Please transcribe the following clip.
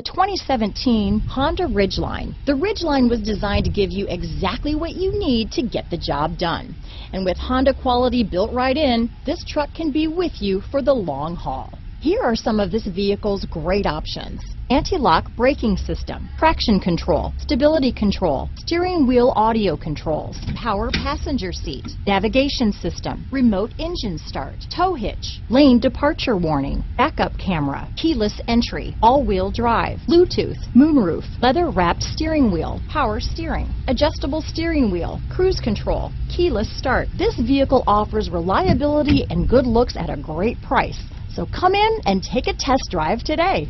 The 2017 Honda Ridgeline. The Ridgeline was designed to give you exactly what you need to get the job done. And with Honda quality built right in, this truck can be with you for the long haul. Here are some of this vehicle's great options: anti-lock braking system, traction control, stability control, steering wheel audio controls, power passenger seat, navigation system, remote engine start, tow hitch, lane departure warning, backup camera, keyless entry, all-wheel drive, Bluetooth, moonroof, leather-wrapped steering wheel, power steering, adjustable steering wheel, cruise control, keyless start. This vehicle offers reliability and good looks at a great price. So come in and take a test drive today.